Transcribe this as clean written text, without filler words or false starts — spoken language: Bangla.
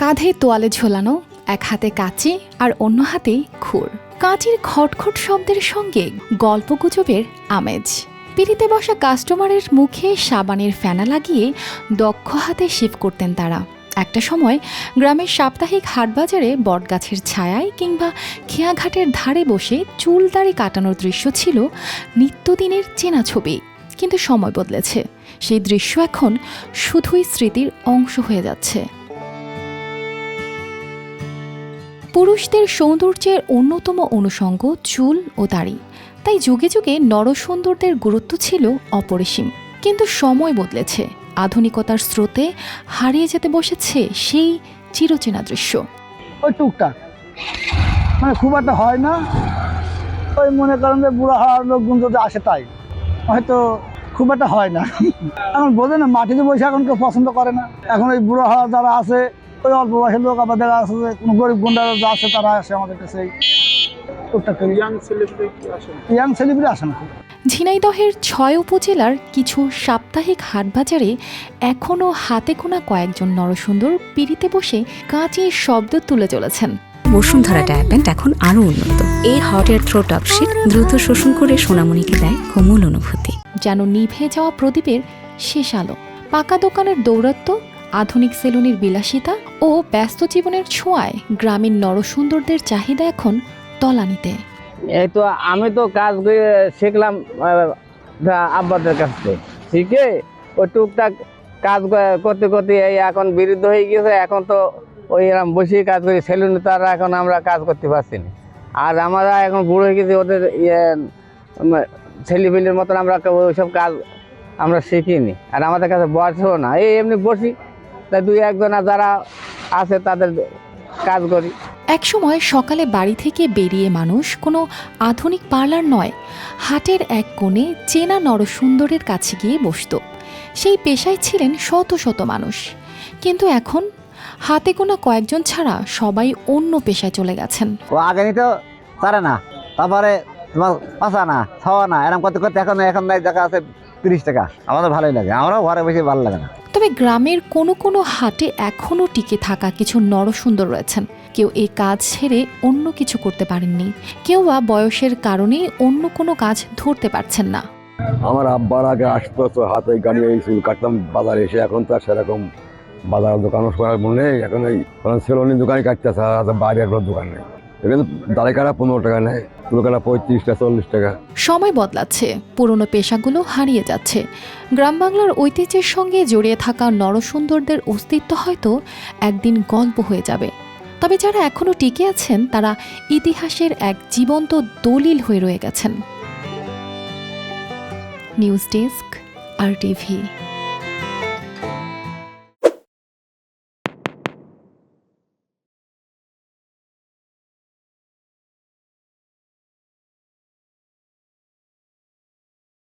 কাঁধে তোয়ালে ঝোলানো, এক হাতে কাঁচি আর অন্য হাতে খুর। কাঁচির খটখট শব্দের সঙ্গে গল্পগুজবের আমেজ। পিড়িতে বসা কাস্টমারের মুখে সাবানের ফেনা লাগিয়ে দক্ষ হাতে শেভ করতেন তারা। একটা সময় গ্রামের সাপ্তাহিক হাটবাজারে বটগাছের ছায়ায় কিংবা খেয়াঘাটের ধারে বসে চুল দাড়ি কাটানোর দৃশ্য ছিল নিত্যদিনের চেনা ছবি। কিন্তু সময় বদলেছে, সেই দৃশ্য এখন শুধুই স্মৃতির অংশ হয়ে যাচ্ছে। পুরুষদের সৌন্দর্যের অন্যতম অনুষঙ্গ চুল ও দাড়ি, তাই যুগে যুগে নরসুন্দরদের গুরুত্ব ছিল অপরিসীম। কিন্তু সময় বদলেছে, আধুনিকতার স্রোতে হারিয়ে যেতে বসেছে সেই চিরচেনা দৃশ্য। ওই টুকটাক মানে খুব একটা হয় না, ওই মনে করেন যে বুড়া হওয়ার লোকজন যদি আসে তাই হয়তো খুব একটা হয় না। এখন বোঝে না, মাটিতে বসে এখন কেউ পছন্দ করে না। এখন ওই বুড়া হওয়া যারা আছে, ওই অল্প বয়সের লোক আবার দেখা আছে যে কোনো গরিব গুন্ডারা যা আছে তারা আসে আমাদের কাছে। টুকটাক ইয়াং সেলিব্রিটি আসে না। ঝিনাইদহের ৬ উপজেলার কিছু সাপ্তাহিক হাটবাজারে এখনও হাতে গোনা কয়েকজন নরসুন্দর পিড়িতে বসে কাঁচির শব্দ তুলে চলেছেন। বসুন্ধরা ডায়াপেন্ট এখন আরও উন্নত। এই হট এয়ার থ্রো টপশিট দ্রুত শোষণ করে সোনামণিকে দেয় কোমল অনুভূতি। যেন নিভে যাওয়া প্রদীপের শেষ আলো। পাকা দোকানের দৌরাত্ম্য, আধুনিক সেলুনের বিলাসিতা ও ব্যস্ত জীবনের ছোঁয়ায় গ্রামীণ নরসুন্দরদের চাহিদা এখন তলানিতে। এই তো আমি তো কাজ শিখলাম আব্বাদের কাছ থেকে, শিখে ওই টুকটাক কাজ করতে করতে এই এখন বিরুদ্ধ হয়ে গেছে। এখন তো ওই এরকম বসেই কাজ করি, সেলুনে তারা এখন আমরা কাজ করতে পারছি না। আর আমরা এখন বুড়ো হয়ে গেছি, ওদের ছেলেপিলের মতন আমরা ওইসব কাজ আমরা শিখিনি। আর আমাদের কাছে বয়সও না, এই এমনি বসি, তাই দুই একজনা যারা আছে তাদের কাজ করি। একসময় সকালে বাড়ি থেকে বেরিয়ে মানুষ কোনো আধুনিক পার্লার নয়, হাটের এক কোণে চেনা নরসুন্দরের কাছে গিয়ে বসত। সেই পেশায় ছিলেন শত শত মানুষ। কিন্তু এখন হাতে গোনা কয়েকজন ছাড়া সবাই অন্য পেশায় চলে গেছেন। ও আগে নিতে পারে না, তারপরে তোমার ৫ আনা ৬ আনা এরকম করতে করতে এখন দেখা আছে ৩০ টাকা। আমাদের ভালোই লাগে, আমরাও ঘরে বসে ভালো লাগে না। তবে গ্রামের কোনো কোনো হাটে এখনও টিকে থাকা কিছু নরসুন্দর রয়েছেন। কেউ এই কাজ ছেড়ে অন্য কিছু করতে পারেননি, কেউ বা বয়সের কারণে অন্য কোনো কাজ ধরতে পারছেন না। আমার আব্বার আগে আসতো তো হাতে গাড়ি এই চুল কাটতাম বাজারে এসে, এখন তো আর সেরকম বাজার দোকানও করার মনে নেই। এখন এই সেলুনের দোকানে কাটতেছে, আর বাইরে একটা দোকান নেই। এখানে দাড়ি কাটা ১৫ টাকা নেয়, চুল কাটা ৩৫ টাকা ৪০ টাকা। সময় বদলাচ্ছে, পুরনো পেশাগুলো হারিয়ে যাচ্ছে। গ্রাম বাংলার ঐতিহ্যের সঙ্গে জড়িয়ে থাকা নরসুন্দরদের অস্তিত্ব হয়তো একদিন গল্প হয়ে যাবে। তবে যারা এখনও টিকে আছেন তারা ইতিহাসের এক জীবন্ত দলিল হয়ে রয়ে গেছেন। News desk, RTV।